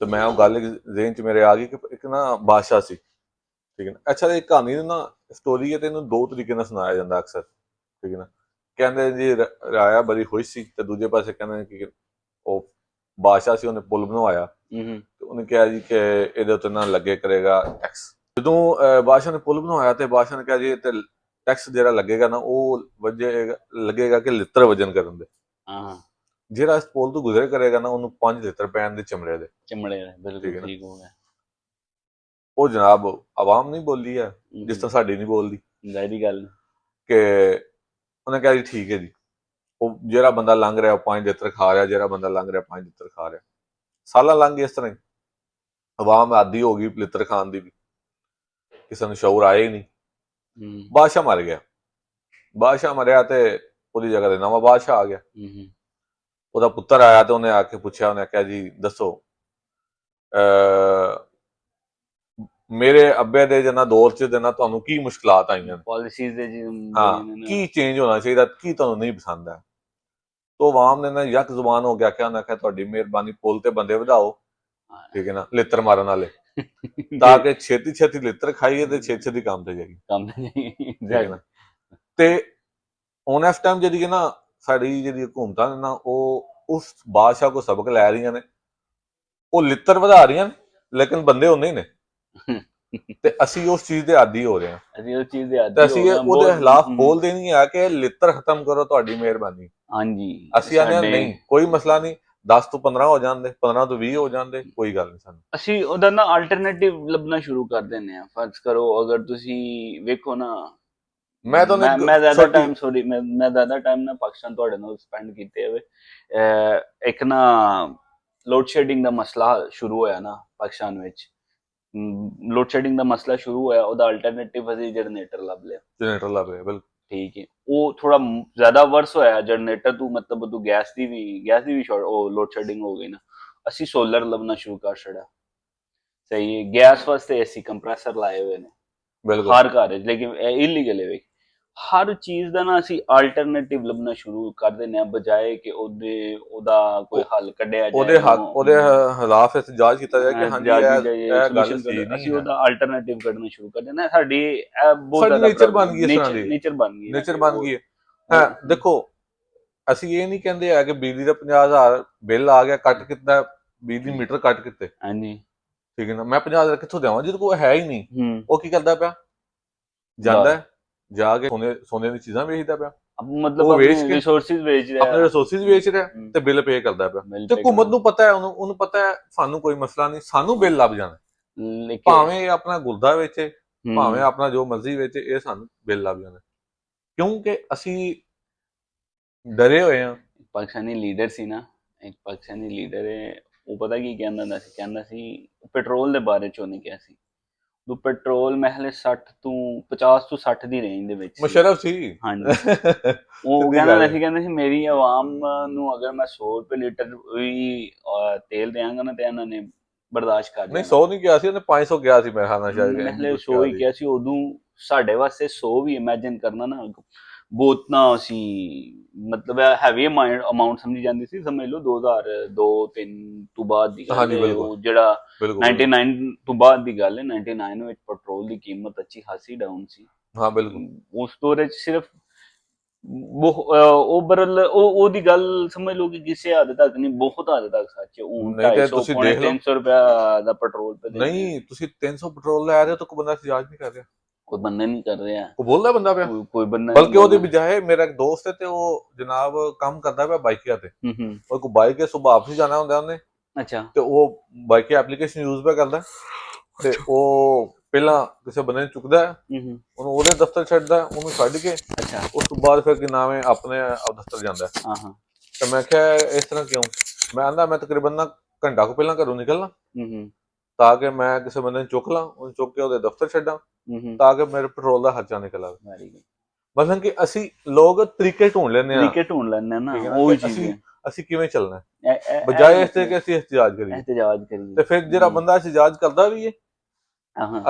ਤੇ ਮੈਂ ਉਹ ਗੱਲ ਜ਼ਿਹਨ ਚ ਮੇਰੇ ਆ ਗਈ ਕਿ ਇੱਕ ਨਾ ਬਾਦਸ਼ਾਹ ਸੀ, ਠੀਕ ਹੈ ਨਾ। ਅੱਛਾ ਇਹ ਕਹਾਣੀ ਨਾ ਸਟੋਰੀ ਹੈ, ਤੇ ਇਹਨੂੰ ਦੋ ਤਰੀਕੇ ਨਾਲ ਸੁਣਾਇਆ ਜਾਂਦਾ ਅਕਸਰ, ਠੀਕ ਹੈ ਨਾ। ਕਹਿੰਦੇ ਜੀ ਰਾਇਆ ਬੜੀ ਖੁਸ਼ ਸੀ, ਤੇ ਦੂਜੇ ਪਾਸੇ ਕਹਿੰਦੇ ਕਿ ਉਹ ਬਾਦਸ਼ਾਹ ਸੀ, ਉਹਨੇ ਪੁਲ ਬਣਵਾਇਆ, ਤੇ ਉਹਨੇ ਕਿਹਾ ਜੀ ਕਿ ਇਹਦੇ ਉੱਤੇ ਨਾ ਲੱਗੇ ਕਰੇਗਾ ਟੈਕਸ। ਜਦੋਂ ਬਾਦਸ਼ਾਹ ਨੇ ਪੁਲ ਬਣਵਾਇਆ ਤੇ ਬਾਦਸ਼ਾਹ ਨੇ ਕਿਹਾ ਜੀ ਤੇ ਟੈਕਸ ਜਿਹੜਾ ਲੱਗੇਗਾ ਨਾ ਉਹ ਲੱਗੇਗਾ ਕਿ ਲਿੱਤਰ ਵਜਨ ਕਰਨ ਦੇ, ਜਿਹੜਾ ਇਸ ਪੁਲ ਤੋਂ ਗੁਜ਼ਰ ਕਰੇਗਾ ਨਾ ਉਹਨੂੰ 5 ਲਿੱਤਰ ਪੈਣ ਦੇ ਚਮੜੇ ਦੇ। ਬਿਲਕੁਲ ਠੀਕ ਹੋ ਗਿਆ। ਉਹ ਜਨਾਬ ਆਵਾਮ ਨਹੀਂ ਬੋਲੀ ਹੈ, ਜਿਸ ਤਰ੍ਹਾਂ ਸਾਡੀ ਨਹੀਂ ਬੋਲਦੀ, ਜ਼ਾਹਿਰੀ ਗੱਲ ਕਿ ਉਹਨੇ ਕਿਹਾ ਜੀ ਠੀਕ ਹੈ ਜੀ। ਉਹ ਜਿਹੜਾ ਬੰਦਾ ਲੰਘ ਰਿਹਾ ਉਹ 5 ਲਿੱਤਰ ਖਾ ਰਿਹਾ, ਜਿਹੜਾ ਬੰਦਾ ਲੰਘ ਰਿਹਾ 5 ਲਿੱਤਰ ਖਾ ਰਿਹਾ। ਸਾਲਾਂ ਲੰਘ ਗਏ ਇਸ ਤਰ੍ਹਾਂ ਹੀ, ਆਵਾਮ ਆਦੀ ਹੋ ਗਈ ਲਿੱਤਰ ਖਾਣ ਦੀ ਵੀ, ਕਿਸੇ ਨੂੰ ਸ਼ੌਰ ਆਏ ਹੀ ਨਹੀਂ। ਬਾਦਸ਼ਾਹ ਮਰ ਗਿਆ, ਬਾਦਸ਼ਾਹ ਮਰਿਆ ਤੇ ਉਹਦੀ ਜਗ੍ਹਾ ਤੇ ਨਵਾਂ ਬਾਦਸ਼ਾਹ ਆ ਗਿਆ। ਉਹਦਾ ਪੁੱਤਰ ਆਇਆ ਤੇ ਉਹਨੇ ਆ ਕੇ ਪੁੱਛਿਆ, ਉਹਨੇ ਕਿਹਾ ਜੀ ਦੱਸੋ ਮੇਰੇ ਅੱਬੇ ਦੇ ਜਨਾ ਦੌਰ ਚ ਦੇਣਾ ਤੁਹਾਨੂੰ ਕੀ ਮੁਸ਼ਕਲਾਤ ਆਈਆਂ, ਪਾਲਿਸੀਜ਼ ਦੇ ਕੀ ਚੇਂਜ ਹੋਣਾ ਚਾਹੀਦਾ, ਕੀ ਤੁਹਾਨੂੰ ਨਹੀਂ ਪਸੰਦ ਹੈ। ਤੋ ਆਵਾਮ ਨੇ ਨਾ ਯਕ ਜ਼ੁਬਾਨ ਹੋ ਗਿਆ, ਕਿ ਉਹਨੇ ਕਿਹਾ ਤੁਹਾਡੀ ਮਿਹਰਬਾਨੀ ਪੁੱਲ ਤੇ ਬੰਦੇ ਵਧਾਓ, ਠੀਕ ਹੈ ਨਾ, ਲਿੱਤਰ ਮਾਰਨ ਵਾਲੇ, ਤਾਂ ਕਿ ਛੇਤੀ ਛੇਤੀ ਲਿੱਤਰ ਖਾਈਏ ਤੇ ਛੇਤੀ ਛੇਤੀ ਕੰਮ ਤੇ ਜਾਈਏ। ਤੇ ਹੁਣ ਇਸ ਟਾਈਮ ਜਿਹੜੀ ਨਾ ਸਾਡੀ ਜਿਹੜੀ ਹਕੂਮਤਾਂ ਨੇ ਨਾ, ਉਹ ਉਸ ਬਾਦਸ਼ਾਹ ਕੋ ਸਬਕ ਲੈ ਰਹੀਆਂ ਨੇ, ਉਹ ਲਿੱਤਰ ਵਧਾ ਰਹੀਆਂ ਨੇ, ਲੇਕਿਨ ਬੰਦੇ ਉਨੇ ਹੀ ਨੇ, ਤੇ ਅਸੀਂ ਉਸ ਚੀਜ਼ ਦੇ ਆਦੀ ਹੋ ਰਹੇ ਹਾਂ। ਅਸੀਂ ਉਹਦੇ ਖਿਲਾਫ ਬੋਲਦੇ ਨਹੀਂ ਆ ਕਿ ਲਿੱਤਰ ਖਤਮ ਕਰੋ, ਤੁਹਾਡੀ ਮਿਹਰਬਾਨੀ। ਹਾਂਜੀ, ਅਸੀਂ ਆਨੇ ਨਹੀਂ, ਕੋਈ ਮਸਲਾ ਨਹੀਂ, 10 ਤੋਂ 15 ਹੋ ਜਾਂਦੇ, 15 ਤੋਂ 20 ਹੋ ਜਾਂਦੇ, ਕੋਈ ਗੱਲ ਨਹੀਂ ਸਾਨੂੰ। ਅਸੀਂ ਉਹਦਾ ਨਾ ਆਲਟਰਨੇਟਿਵ ਲੱਭਣਾ ਸ਼ੁਰੂ ਕਰ ਦਿੰਦੇ ਹਾਂ। ਫਰਜ਼ ਕਰੋ ਅਗਰ ਤੁਸੀਂ ਵੇਖੋ ਨਾ, ਮੈਂ ਤੁਹਾਨੂੰ ਮੈਂ ਜ਼ਿਆਦਾ ਛੋਟੀ ਟਾਈਮ ਸੌਰੀ ਮੈਂ ਜ਼ਿਆਦਾ ਟਾਈਮ ਨਾ ਪਾਕਿਸਤਾਨ ਤੁਹਾਡੇ ਨਾਲ ਸਪੈਂਡ ਕੀਤੇ ਹੋਏ। ਇੱਕ ਨਾ ਲੋਡ ਸ਼ੈਡਿੰਗ ਦਾ ਮਸਲਾ ਸ਼ੁਰੂ ਹੋਇਆ ਨਾ ਪਾਕਿਸਤਾਨ ਵਿੱਚ। ਲੋਡ ਸ਼ੈਡਿੰਗ ਦਾ ਮਸਲਾ ਸ਼ੁਰੂ ਹੋਇਆ, ਉਹਦਾ ਅਲਟਰਨੇਟਿਵ ਅਸੀਂ ਜਨਰੇਟਰ ਲੱਭ ਲਿਆ। ਜਨਰੇਟਰ ਲੱਗ ਰਿਹਾ ਬਿਲਕੁਲ। ਠੀਕ ਹੈ, ਉਹ ਥੋੜਾ ਜ਼ਿਆਦਾ ਵਰਸ ਹੋਇਆ ਜਨਰੇਟਰ ਤੋਂ, ਮਤਲਬ ਤੂੰ ਗੈਸ ਦੀ ਵੀ ਉਹ ਲੋਡ ਸ਼ੈਡਿੰਗ ਹੋ ਗਈ ਨਾ, ਅਸੀਂ ਸੋਲਰ ਲੱਭਣਾ ਸ਼ੁਰੂ ਕਰ ਛੜਿਆ। ਸਹੀ ਹੈ, ਗੈਸ ਵਾਸਤੇ ਅਸੀਂ ਕੰਪਰੈਸਰ ਲਾਏ ਹੋਏ ਨੇ ਬਿਲਕੁਲ ਹਰ ਘਰ 'ਚ, ਲੇਕਿਨ ਇਲੀਗਲ ਹੈ। ਹਰ ਚੀਜ਼ ਦਾ ਨਾ ਅਸੀਂ ਆਲਟਰਨੇਟਿਵ ਲੱਭਣਾ ਸ਼ੁਰੂ ਕਰ ਦਿੰਦੇ ਹਾਂ, ਬਜਾਏ ਕਿ ਉਹਦਾ ਕੋਈ ਹੱਲ ਕੱਢਿਆ ਜਾਏ, ਉਹਦੇ ਹਾਲਾਤ ਵਿੱਚ ਜਾਂਚ ਕੀਤਾ ਜਾਏ ਕਿ ਹਾਂਜੀ ਜਾਂਚ ਇਹ ਗੱਲ ਸੋਲੂਸ਼ਨ ਸਹੀ ਨਹੀਂ ਅਸੀਂ ਹੈ। ਉਹਦਾ ਆਲਟਰਨੇਟਿਵ ਕੱਢਣਾ ਸ਼ੁਰੂ ਕਰ ਦਿੰਦੇ ਹਾਂ। ਸਾਡੀ ਇਹ ਬਹੁਤ ਸਾਡੀ ਜ਼ਿਆਦਾ ਨੇਚਰ ਬਣ ਗਈ ਇਸ ਤਰ੍ਹਾਂ ਦੀ, ਨੇਚਰ ਬਣ ਗਈ ਨਾ ਨੇਚਰ ਕਿ ਬਣ ਗਈ ਹੈ। ਦੇਖੋ ਅਸੀਂ ਇਹ ਨਹੀਂ ਕਹਿੰਦੇ ਆ ਕਿ ਬਿਜਲੀ ਦਾ 50,000 ਬਿੱਲ ਆ ਗਿਆ, ਕੱਟ ਕੀਤਾ ਬਿਜਲੀ ਮੀਟਰ ਕੱਟ ਕੀਤੇ, ਹਾਂਜੀ ਠੀਕ ਹੈ ਨਾ, ਮੈਂ 50,000 ਕਿੱਥੋਂ ਦੇਵਾਂ ਜਿਹਦੇ ਕੋਲ ਹੈ ਹੀ ਨਹੀਂ। ਉਹ ਕੀ ਕਰਦਾ ਪਿਆ, ਜਾਂਦਾ ਜਾ ਕੇ ਸੋਨੇ ਦੀ ਚੀਜ਼ਾਂ ਵੇਚਦਾ ਪਿਆ, ਮਤਲਬ ਉਹ ਵੇਚ ਆਪਣੇ ਕੇ ਰਿਸੋਰਸਿਸ ਵੇਚ ਰਿਹਾ, ਆਪਣੇ ਰਿਸੋਰਸਿਸ ਵੇਚ ਰਿਹਾ ਤੇ ਬਿੱਲ ਪੇ ਕਰਦਾ ਪਿਆ। ਤੇ ਹਕੂਮਤ ਨੂੰ ਪਤਾ ਹੈ, ਉਹਨੂੰ ਪਤਾ ਹੈ ਸਾਨੂੰ ਕੋਈ ਮਸਲਾ ਨਹੀਂ, ਸਾਨੂੰ ਬਿੱਲ ਲੱਭ ਜਾਣਾ, ਭਾਵੇਂ ਇਹ ਆਪਣਾ ਗੁਰਦਾ ਵੇਚੇ, ਭਾਵੇਂ ਆਪਣਾ ਜੋ ਮਰਜ਼ੀ ਵੇਚੇ, ਇਹ ਸਾਨੂੰ ਬਿੱਲ ਲੱਭ ਜਾਣਾ, ਕਿਉਂਕਿ ਅਸੀਂ ਡਰੇ ਹੋਏ ਆ। ਪਾਕਿਸਤਾਨੀ ਲੀਡਰ ਸੀ ਨਾ, ਇੱਕ ਪਾਕਿਸਤਾਨੀ ਲੀਡਰ ਹੈ, ਉਹ ਪਤਾ ਕੀ ਕਹਿੰਦਾ ਸੀ ਪੈਟਰੋਲ ਦੇ ਬਾਰੇ ਚ। ਉਹਨੇ ਕਿਹਾ ਸੀ ਉਹ ਪੈਟਰੋਲ ਮਹਿਲੇ 50 ਤੋਂ 60 ਦੀ ਰੇਂਜ ਦੇ ਵਿੱਚ ਮੁਸ਼ਰਫ ਸੀ। ਹਾਂਜੀ ਉਹ ਕਹਿੰਦਾ ਸੀ ਮੇਰੀ ਆਵਾਮ ਨੂੰ ਅਗਰ ਮੈਂ 100 ਰੁਪਏ ਲੀਟਰ ਵੀ ਤੇਲ ਦਿਆਂਗਾ ਨਾ, ਤੇ ਇਹਨਾਂ ਨੇ ਬਰਦਾਸ਼ਤ ਕਰ ਨਹੀਂ, ਲੈਣਾ। 100 ਨਹੀਂ ਕਿਹਾ ਸੀ ਉਹਨੇ, 500 ਕਿਹਾ ਸੀ ਮੇਰੇ ਖਿਆਲ ਨਾਲ, ਸ਼ਾਇਦ ਮਹਿਲੇ 100 ਹੀ ਕਿਹਾ ਸੀ ਉਦੋਂ। ਸਾਡੇ ਵਾਸਤੇ 100 ਵੀ ਇਮੇਜਿਨ ਕਰਨਾ ਨਾ ਬਹੁਤ ਨਾ ਸੀ, ਮਤਲਬ ਹੈਵੀ ਅਮਾਉਂਟ ਸਮਝੀ ਜਾਂਦੀ ਸੀ। ਸਮਝ ਲਓ 2002-03 ਤੋਂ ਬਾਅਦ ਦੀ ਗੱਲ ਹੈ, ਉਹ ਜਿਹੜਾ 99 ਤੋਂ ਬਾਅਦ ਦੀ ਗੱਲ ਹੈ। 99 ਵਿੱਚ ਪੈਟਰੋਲ ਦੀ ਕੀਮਤ ਅੱਛੀ ਖਾਸੀ ਡਾਊਨ ਸੀ। ਹਾਂ ਬਿਲਕੁਲ, ਉਸ ਦੌਰ 'ਚ ਸਿਰਫ ਓਵਰਆਲ ਉਹਦੀ ਗੱਲ ਸਮਝ ਲਓ ਕਿ ਕਿਸੇ ਹੱਦ ਤੱਕ ਨਹੀਂ, ਬਹੁਤ ਹੱਦ ਤੱਕ ਸੱਚ ਹੈ। ਹੁਣ 250 ਪੌਣੇ 300 ਰੁਪਇਆ ਦਾ ਪੈਟਰੋਲ ਤੇ ਨਹੀਂ, ਤੁਸੀਂ 300 ਪੈਟਰੋਲ ਲੈ ਰਹੇ ਹੋ ਤਾਂ ਕੋਈ ਬੰਦਾ ਇhtਜਾਜ ਨਹੀਂ ਕਰ ਰਿਹਾ, ਕੋਈ ਬੰਦਾ ਨਹੀਂ ਕਰ ਰਿਹਾ, ਕੋਈ ਬੋਲਦਾ ਬੰਦਾ ਪਿਆ, ਕੋਈ ਬੰਦਾ, ਬਲਕਿ ਉਹਦੇ ਬਜਾਏ ਮੇਰਾ ਇੱਕ ਦੋਸਤ ਹੈ ਤੇ ਉਹ ਜਨਾਬ ਕੰਮ ਕਰਦਾ ਪਿਆ ਬਾਈਕਿਆਂ ਤੇ, ਉਹ ਕੋਈ ਬਾਈਕ ਹੈ, ਸੁਬਹ ਵਾਪਸ ਜਾਣਾ ਹੁੰਦਾ ਉਹਨੇ, ਅੱਛਾ, ਤੇ ਉਹ ਬਾਈਕ ਐਪਲੀਕੇਸ਼ਨ ਯੂਜ਼ ਪਿਆ ਕਰਦਾ, ਤੇ ਉਹ ਪਹਿਲਾਂ ਕਿਸੇ ਬੰਦੇ ਨੂੰ ਚੁੱਕਦਾ, ਉਹਨੂੰ ਉਹਦੇ ਦਫ਼ਤਰ ਛੱਡਦਾ, ਉਹਨੂੰ ਛੱਡ ਕੇ ਅੱਛਾ, ਉਸ ਤੋਂ ਬਾਅਦ ਫਿਰ ਕੀ ਨਾਮ ਹੈ ਆਪਣੇ ਦਫ਼ਤਰ ਜਾਂਦਾ। ਤੇ ਮੈਂ ਕਿਹਾ ਇਸ ਤਰ੍ਹਾਂ ਕਿਉਂ? ਮੈਂ ਆਂਦਾ ਮੈਂ ਤਕਰੀਬਨ ਨਾ ਘੰਟਾ ਕੁ ਪਹਿਲਾਂ ਘਰੋਂ ਨਿਕਲਣਾ, ਤਾਂ ਕਿ ਮੈਂ ਕਿਸੇ ਬੰਦੇ ਨੂੰ ਚੁੱਕ ਲਾਂ, ਉਹਨੂੰ ਚੁੱਕ ਕੇ ਉਹਦੇ ਦਫ਼ਤਰ ਛੱਡਾਂ, ਤਾਂ ਕਿ ਮੇਰੇ ਪੈਟਰੋਲ ਦਾ ਖਰਚਾ ਨਿਕਲ ਆਵੇ। ਮਤਲਬ ਕਿ ਅਸੀਂ ਲੋਕ ਤਰੀਕੇ ਢੂੰਢ ਲੈਂਦੇ ਆ ਨਾ, ਉਹੀ ਚੀਜ਼ ਹੈ ਅਸੀਂ ਕਿਵੇਂ ਚੱਲਣਾ, ਬਜਾਏ ਇਸ ਤੇ ਕਿ ਅਸੀਂ ਇhtਜਾਜ ਕਰੀਏ। ਤੇ ਫਿਰ ਜਿਹੜਾ ਬੰਦਾ ਇhtਜਾਜ ਕਰਦਾ ਵੀ ਹੈ,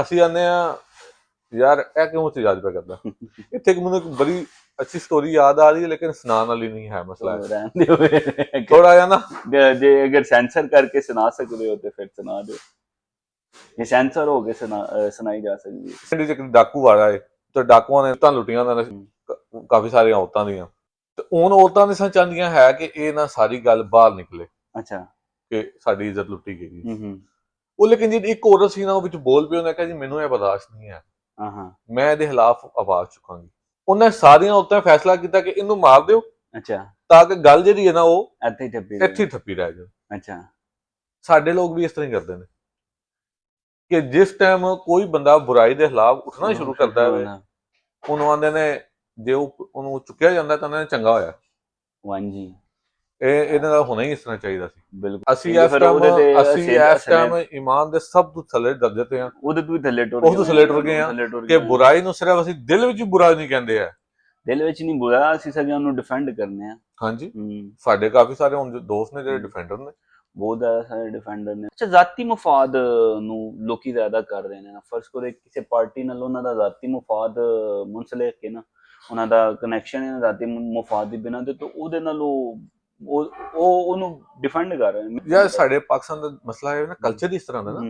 ਅਸੀਂ ਆਨੇ ਆ ਯਾਰ ਇਹ ਕਿਉਂ ਇhtਜਾਜ ਪਿਆ ਕਰਦਾ। ਇੱਥੇ ਇੱਕ ਮੈਨੂੰ ਇੱਕ ਬੜੀ ਅੱਛੀ ਸਟੋਰੀ ਯਾਦ ਆ ਰਹੀ ਹੈ, ਲੇਕਿਨ ਸੁਣਾਉਣ ਵਾਲੀ ਨਹੀਂ ਹੈ, ਮਸਲਾ ਥੋੜਾ ਜਿਹਾ ਨਾ, ਜੇ ਅਗਰ ਸੈਂਸਰ ਕਰਕੇ ਸੁਣਾ ਸਕਦੇ ਹੋ ਤੇ ਫਿਰ ਸੁਣਾ ਦਿਓ, ਜੇ ਸੈਂਸਰ ਹੋ ਕੇ ਸੁਣਾਈ ਜਾ ਸਕਦੀ ਹੈ। ਇੱਕ ਡਾਕੂ ਆ ਰਿਹਾ ਹੈ ਤੇ ਡਾਕੂਆਂ ਨੇ ਤਾਂ ਲੁੱਟੀਆਂ ਦਾ ਕਾਫੀ ਸਾਰੀਆਂ ਔਰਤਾਂ ਦੀਆਂ, ਤੇ ਹੁਣ ਔਰਤਾਂ ਨੇ ਚਾਹੁੰਦੀਆਂ ਹੈ ਕਿ ਇਹ ਨਾ ਸਾਰੀ ਗੱਲ ਬਾਹਰ ਨਿਕਲੇ, ਅੱਛਾ, ਕਿ ਸਾਡੀ ਇੱਜ਼ਤ ਲੁੱਟੀ ਗਈ। ਉਹ ਲੇਕਿਨ ਜਿਹੜੀ ਇੱਕ ਔਰਤ ਸੀ ਨਾ, ਉਹ ਵਿੱਚ ਬੋਲ ਪਈ, ਉਹਨੇ ਕਿਹਾ ਜੀ ਮੈਨੂੰ ਇਹ ਬਰਦਾਸ਼ਤ ਨਹੀਂ ਹੈ, ਮੈਂ ਇਹਦੇ ਖਿਲਾਫ ਆਵਾਜ਼ ਚੁੱਕਾਂਗੀ। ਉਹਨੇ ਸਾਰੀਆਂ ਔਰਤਾਂ ਫੈਸਲਾ ਕੀਤਾ ਕਿ ਇਹਨੂੰ ਮਾਰ ਦਿਓ, ਅੱਛਾ, ਤਾਂ ਕਿ ਗੱਲ ਜਿਹੜੀ ਹੈ ਨਾ ਉਹ ਇੱਥੇ ਹੀ ਠੱਪੀ ਰਹਿ ਜਾਏ। ਅੱਛਾ, ਸਾਡੇ ਲੋਕ ਵੀ ਇਸ ਤਰ੍ਹਾਂ ਹੀ ਕਰਦੇ ਨੇ ਕਿ ਜਿਸ ਟਾਈਮ ਕੋਈ ਬੰਦਾ ਬੁਰਾਈ ਦੇ ਖਿਲਾਫ ਉੱਠਣਾ ਸ਼ੁਰੂ ਕਰਦਾ ਹੈ, ਉਹਨੂੰ ਆਂਦੇ ਨੇ ਜੇ ਉਹਨੂੰ ਚੁੱਕਿਆ ਜਾਂਦਾ ਤਾਂ ਉਹਨਾਂ ਨੇ ਚੰਗਾ ਹੋਇਆ। ਹਾਂਜੀ, ਇਹਨਾਂ ਦਾ ਹੋਣਾ ਹੀ ਇਸ ਤਰ੍ਹਾਂ ਚਾਹੀਦਾ ਸੀ। ਬਿਲਕੁਲ, ਅਸੀਂ ਇਸ ਟਾਈਮ ਈਮਾਨ ਦੇ ਸਭ ਤੋਂ ਥੱਲੇ ਦਰਜੇ ਤੇ ਆ, ਉਹਦੇ ਤੋਂ ਥੱਲੇ ਟੁਰ ਗਏ ਆ, ਕਿ ਬੁਰਾਈ ਨੂੰ ਸਿਰਫ ਅਸੀਂ ਦਿਲ ਵਿੱਚ ਬੁਰਾ ਨਹੀਂ ਕਹਿੰਦੇ ਆ, ਦਿਲ ਵਿੱਚ ਨਹੀਂ ਬੁਰਾ, ਅਸੀਂ ਸਗੋਂ ਉਹਨੂੰ ਡਿਫੈਂਡ ਕਰਨੇ ਆ। ਹਾਂਜੀ, ਸਾਡੇ ਕਾਫੀ ਸਾਰੇ ਹੁਣ ਦੋਸਤ ਨੇ ਜਿਹੜੇ ਡਿਫੈਂਡਰ ਨੇ, ਬਹੁਤ ਜ਼ਿਆਦਾ ਸਾਰੇ ਡਿਫੈਂਡਰ ਨੇ। ਅੱਛਾ, ਜ਼ਾਤੀ ਮਫਾਦ ਨੂੰ ਲੋਕੀ ਜ਼ਿਆਦਾ ਕਰ ਰਹੇ ਨੇ ਨਾ, ਫਰਜ਼ ਕਰੋ ਕਿਸੇ ਪਾਰਟੀ ਨਾਲ ਉਹਨਾਂ ਦਾ ਜ਼ਾਤੀ ਮਫਾਦ ਮੁਨਸਲਿਕ ਹੈ ਨਾ, ਉਹਨਾਂ ਦਾ ਕਨੈਕਸ਼ਨ ਹੈ ਜ਼ਾਤੀ ਮਫਾਦ ਦੇ ਬਿਨਾਂ, ਤੇ ਉਹਦੇ ਨਾਲ ਉਹਨੂੰ ਡਿਫੈਂਡ ਕਰ ਰਹੇ ਨੇ। ਯਾਰ ਸਾਡੇ ਪਾਕਿਸਤਾਨ ਦਾ ਮਸਲਾ ਹੈ ਨਾ, ਕਲਚਰ ਇਸ ਤਰ੍ਹਾਂ ਦਾ ਨਾ,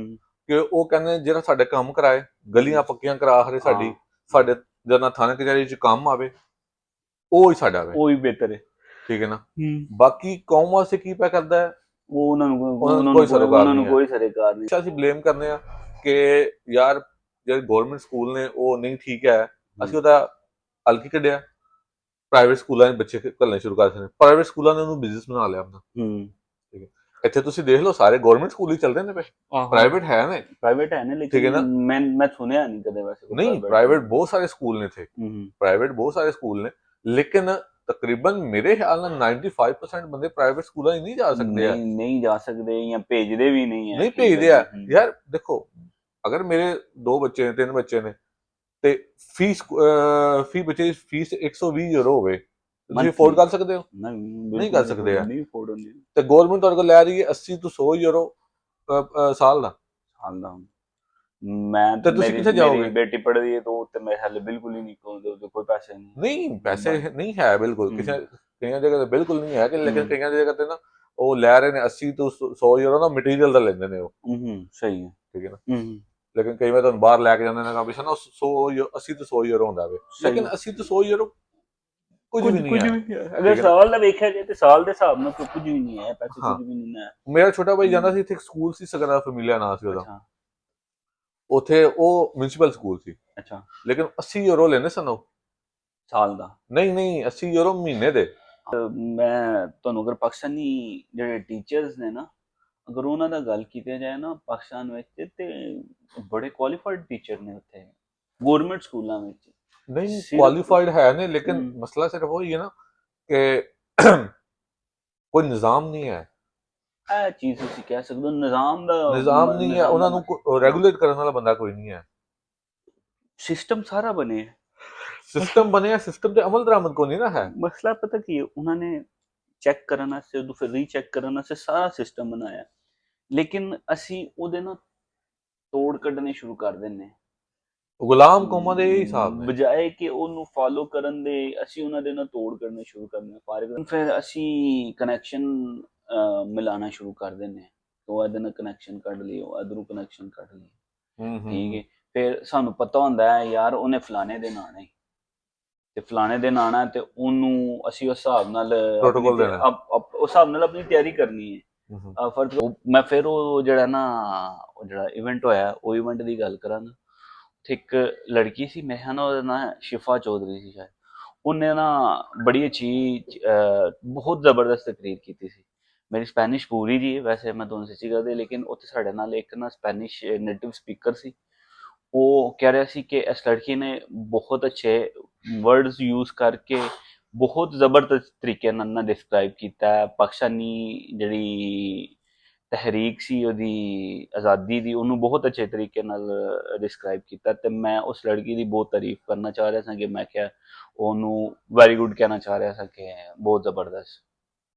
ਕਿ ਉਹ ਕਹਿੰਦੇ ਜਿਹੜਾ ਸਾਡੇ ਕੰਮ ਕਰਾਏ, ਗਲੀਆਂ ਪੱਕੀਆਂ ਕਰਾ ਹਰੇ ਸਾਡੇ ਜਦੋਂ ਥਾਣੇ ਕਚਹਿਰੀ ਚ ਕੰਮ ਆਵੇ, ਉਹ ਹੀ ਸਾਡਾ ਵੇ, ਉਹ ਹੀ ਬਿਹਤਰ ਹੈ, ਠੀਕ ਹੈ ਨਾ। ਬਾਕੀ ਕੌਮ ਵਾਸਤੇ ਕੀ ਪਿਆ ਕਰਦਾ ਹੈ, ਉਹ ਉਹਨਾਂ ਨੂੰ ਕੋਈ ਸਰਕਾਰ ਨਹੀਂ। ਅਸੀਂ ਬਲੇਮ ਕਰਨੇ ਆ ਕਿ ਯਾਰ ਜਿਹੜੇ ਗਵਰਨਮੈਂਟ ਸਕੂਲ ਨੇ ਉਹ ਨਹੀਂ ਠੀਕ ਹੈ, ਅਸੀਂ ਉਹਦਾ ਹੱਲ ਕੀ ਕੱਢਿਆ, ਪ੍ਰਾਈਵੇਟ ਸਕੂਲਾਂ ਦੇ ਬੱਚੇ ਘੱਲਣੇ ਸ਼ੁਰੂ ਕਰ ਦਿੱਤੇ, ਪ੍ਰਾਈਵੇਟ ਸਕੂਲਾਂ ਨੇ ਉਹਨੂੰ ਬਿਜ਼ਨਸ ਬਣਾ ਲਿਆ ਆਪਣਾ, ਠੀਕ ਹੈ। ਇੱਥੇ ਤੁਸੀਂ ਦੇਖ ਲਓ ਸਾਰੇ ਗਵਰਨਮੈਂਟ ਸਕੂਲ ਹੀ ਚੱਲਦੇ ਨੇ ਪਏ, ਪ੍ਰਾਈਵੇਟ ਹੈ ਨੇ, ਪ੍ਰਾਈਵੇਟ ਹੈ ਨੇ, ਠੀਕ ਹੈ ਲੇਕਿਨ ਨਾ। ਮੈਂ ਸੁਣਿਆ ਨਹੀਂ ਕਦੇ ਵੈਸੇ ਕੋਈ ਨਹੀਂ, ਪ੍ਰਾਈਵੇਟ ਬਹੁਤ ਸਾਰੇ ਸਕੂਲ ਨੇ ਇੱਥੇ, ਹੂੰ ਪ੍ਰਾਈਵੇਟ ਬਹੁਤ ਸਾਰੇ ਸਕੂਲ ਨੇ, ਲੇਕਿਨ ਤਕਰੀਬਨ ਮੇਰੇ ਖਿਆਲ ਨਾਲ 95% ਬੰਦੇ ਪ੍ਰਾਈਵੇਟ ਸਕੂਲਾਂ 'ਚ ਨਹੀਂ ਜਾ ਸਕਦੇ ਆ, ਨਹੀਂ ਜਾ ਸਕਦੇ ਜਾਂ ਭੇਜਦੇ ਵੀ ਨਹੀਂ ਹੈ ਨਹੀਂ ਕਈ ਭੇਜਦੇ ਆ। ਵਾਰੀ। ਯਾਰ ਦੇਖੋ, ਅਗਰ ਮੇਰੇ 2 ਬੱਚੇ ਨੇ 3 ਬੱਚੇ ਨੇ ਤੇ ਫੀ ਬੱਚੇ ਦੀ ਫੀਸ 120 ਯੂਰੋ ਹੋਵੇ, ਤੁਸੀਂ ਅਫੋਰਡ ਕਰ ਸਕਦੇ ਹੋ? ਨਹੀਂ ਕਰ ਸਕਦੇ ਆ। ਨਹੀਂ ਅਫੋਰਡ ਹੁੰਦੀ ਤੇ ਗਵਰਨਮੈਂਟ ਤੁਹਾਡੇ ਕੋਲ ਲੈ ਰਹੀ ਹੈ 80 ਤੋਂ 100 ਯੂਰੋ ਸਾਲ ਦਾ। ਸਾਲ ਦਾ। ਮੈਂ ਤੇ ਤੁਸੀਂ ਕਿੱਥੇ ਜਾਓਗੇ? ਮੇਰੀ ਬੇਟੀ ਪੜ੍ਹ ਰਹੀ ਹੈ तो ਉੱਤੇ ਮੇਰੇ ਹਾਲੇ ਬਿਲਕੁਲ ਹੀ ਨਹੀਂ, ਕੋਈ ਪੈਸੇ ਨਹੀਂ। ਨਹੀਂ ਪੈਸੇ ਨਹੀਂ ਹੈ ਬਿਲਕੁਲ, ਕਿਸੇ ਕਈਆਂ ਜਗ੍ਹਾ ਤੇ ਬਿਲਕੁਲ ਨਹੀਂ ਹੈ, ਕਿ ਲੇਕਿਨ ਕਈਆਂ ਜਗ੍ਹਾ ਤੇ ਨਾ ਉਹ ਲੈ ਰਹੇ ਨੇ 80 ਤੋਂ 100 ਯੂਰੋ ਦਾ ਮਟੀਰੀਅਲ ਦਾ ਲੈਂਦੇ ਨੇ ਉਹ। ਸਹੀ ਹੈ, ਠੀਕ ਹੈ ਨਾ। ਲੇਕਿਨ ਕਈ ਵਾਰ ਤੁਹਾਨੂੰ ਬਾਹਰ ਲੈ ਕੇ ਜਾਂਦੇ ਨੇ ਕਾਫੀ ਨਾ 80 ਤੋਂ 100 ਯੂਰੋ ਹੁੰਦਾ ਵੇ, ਲੇਕਿਨ 80 ਤੋਂ 100 ਯੂਰੋ ਕੁਝ ਵੀ ਨਹੀਂ ਹੈ। ਅਗਰ ਸਾਲ ਦਾ ਵੇਖਿਆ ਜਾਏ ਤੇ ਸਾਲ ਦੇ ਹਿਸਾਬ ਨਾਲ ਕੁਝ ਵੀ ਨਹੀਂ ਹੈ, ਪੈਸੇ ਕੁਝ ਵੀ ਨਹੀਂ ਹੈ। ਮੇਰਾ ਛੋਟਾ ਭਾਈ ਜਾਂਦਾ ਸੀ, ਇੱਥੇ ਇੱਕ ਸਕੂਲ ਸੀ ਸਗਰਾ ਫੈਮਿਲੀਆ ਨਾਂ ਸੀ ਉਹਦਾ, ਉੱਥੇ ਉਹ ਮਿਊਨਿਸਪਲ ਸਕੂਲ ਸੀ, ਅੱਛਾ, ਲੇਕਿਨ 80 ਯੂਰੋ ਲੈਂਦੇ ਸਨ ਉਹ ਸਾਲ ਦਾ। ਨਹੀਂ 80 ਯੂਰੋ ਮਹੀਨੇ ਦੇ। ਮੈਂ ਤੁਹਾਨੂੰ ਅਗਰ ਪਾਕਿਸਤਾਨੀ ਜਿਹੜੇ ਟੀਚਰਸ ਨੇ ਨਾ, ਅਗਰ ਉਹਨਾਂ ਦਾ ਗੱਲ ਕੀਤੀ ਜਾਏ ਨਾ ਪਾਕਿਸਤਾਨ ਵਿੱਚ, ਤੇ ਬੜੇ ਕੁਆਲੀਫਾਈਡ ਟੀਚਰ ਨੇ ਉੱਥੇ ਗਵਰਨਮੈਂਟ ਸਕੂਲਾਂ ਵਿੱਚ। ਨਹੀਂ ਕੁਆਲੀਫਾਈਡ ਹੈ ਨੇ, ਲੇਕਿਨ ਮਸਲਾ ਸਿਰਫ ਉਹ ਹੀ ਹੈ ਨਾ ਕਿ ਕੋਈ ਨਿਜ਼ਾਮ ਨਹੀਂ ਹੈ। ਇਹ ਚੀਜ਼ ਤੁਸੀਂ ਕਹਿ ਸਕਦੇ ਹੋ, ਨਿਜ਼ਾਮ ਨਹੀਂ ਹੈ, ਉਹਨਾਂ ਨੂੰ ਰੈਗੂਲੇਟ ਕਰਨ ਵਾਲਾ ਬੰਦਾ ਕੋਈ ਨਹੀਂ ਹੈ। ਸਿਸਟਮ ਸਾਰਾ ਬਣੇ, ਸਿਸਟਮ ਬਣਿਆ, ਸਿਸਟਮ ਤੇ ਅਮਲ ਦਰਾਮਦ ਕੋ ਨਹੀਂ ਨਾ ਹੈ। ਮਸਲਾ ਪਤਾ ਕੀ ਹੈ, ਉਹਨਾਂ ਨੇ ਚੈੱਕ ਕਰਨ ਵਾਸਤੇ, ਉਦੋਂ ਫਿਰ ਰੀਚੈਕ ਕਰਨ ਵਾਸਤੇ ਸਾਰਾ ਸਿਸਟਮ ਬਣਾਇਆ, ਲੇਕਿਨ ਅਸੀਂ ਉਹਦੇ ਨਾਲ ਤੋੜ ਕੱਢਣੇ ਸ਼ੁਰੂ ਕਰ ਦਿੰਨੇ। ਗੁਲਾਮ ਕੌਮਾਂ ਦੇ ਇਹ ਹਿਸਾਬ ਨੇ, ਬਜਾਏ ਕਿ ਉਹਨੂੰ ਫਾਲੋ ਕਰਨ ਦੇ, ਅਸੀਂ ਉਹਨਾਂ ਦੇ ਨਾਲ ਤੋੜ ਕਰਨੇ ਸ਼ੁਰੂ ਕਰਨੇ ਫਾਰਿਗ, ਫਿਰ ਅਸੀਂ ਕਨੈਕਸ਼ਨ ਮਿਲਾਣਾ ਸ਼ੁਰੂ ਕਰ ਦਿੰਨੇ, ਉਹ ਇਹਦੇ ਨਾਲ ਕਨੈਕਸ਼ਨ ਕੱਢ ਲਈ, ਉਹ ਇਧਰੋਂ ਕਨੈਕਸ਼ਨ ਕੱਢ ਲਈ, ਠੀਕ ਹੈ। ਫਿਰ ਸਾਨੂੰ ਪਤਾ ਹੁੰਦਾ ਹੈ ਯਾਰ ਉਹਨੇ ਫਲਾਣੇ ਦਿਨ ਆਣਾ ਹੈ, ਤੇ ਫਲਾਣੇ ਦਿਨ ਆਣਾ, ਤੇ ਉਹਨੂੰ ਅਸੀਂ ਉਸ ਹਿਸਾਬ ਨਾਲ ਪ੍ਰੋਟੋਕਾਲ ਦੇਣਾ, ਉਸ ਹਿਸਾਬ ਨਾਲ ਆਪਣੀ ਤਿਆਰੀ ਕਰਨੀ ਹੈ। ਮੈਂ ਫਿਰ ਉਹ ਜਿਹੜਾ ਇਵੈਂਟ ਹੋਇਆ, ਉਹ ਇਵੈਂਟ ਦੀ ਗੱਲ ਕਰਾਂਗਾ। ਉੱਥੇ ਇੱਕ ਲੜਕੀ ਸੀ, ਮੇਰੇ ਖਿਆਲ ਨਾਲ ਉਹਦਾ ਨਾਂ ਸ਼ਿਫਾ ਚੌਧਰੀ ਸੀ ਸ਼ਾਇਦ, ਉਹਨੇ ਨਾ ਬੜੀ ਅੱਛੀ ਬਹੁਤ ਜ਼ਬਰਦਸਤ ਤਕਰੀਰ ਕੀਤੀ ਸੀ। ਮੇਰੀ ਸਪੈਨਿਸ਼ ਪੂਰੀ ਜੀ ਵੈਸੇ, ਮੈਂ ਤੁਹਾਨੂੰ ਸੱਚੀ ਕਰਦੇ, ਲੇਕਿਨ ਉੱਥੇ ਸਾਡੇ ਨਾਲ ਇੱਕ ਨਾ ਸਪੈਨਿਸ਼ ਨੇਟਿਵ ਸਪੀਕਰ ਸੀ, ਉਹ ਕਹਿ ਰਿਹਾ ਸੀ ਕਿ ਇਸ ਲੜਕੀ ਨੇ ਬਹੁਤ ਅੱਛੇ ਵਰਡਸ ਯੂਜ਼ ਕਰਕੇ ਬਹੁਤ ਜ਼ਬਰਦਸਤ ਤਰੀਕੇ ਨਾਲ ਡਿਸਕ੍ਰਾਈਬ ਕੀਤਾ ਪਾਕਿਸਤਾਨੀ ਜਿਹੜੀ ਤਹਿਰੀਕ ਸੀ ਉਹਦੀ ਆਜ਼ਾਦੀ ਦੀ, ਉਹਨੂੰ ਬਹੁਤ ਅੱਛੇ ਤਰੀਕੇ ਨਾਲ ਡਿਸਕ੍ਰਾਈਬ ਕੀਤਾ। ਤੇ ਮੈਂ ਉਸ ਲੜਕੀ ਦੀ ਬਹੁਤ ਤਾਰੀਫ ਕਰਨਾ ਚਾਹ ਰਿਹਾ ਸਾਂ, ਕਿ ਮੈਂ ਕਿਹਾ ਉਹਨੂੰ ਵੈਰੀ ਗੁੱਡ ਕਹਿਣਾ ਚਾਹ ਰਿਹਾ ਸਾਂ ਕਿ ਬਹੁਤ ਜ਼ਬਰਦਸਤ।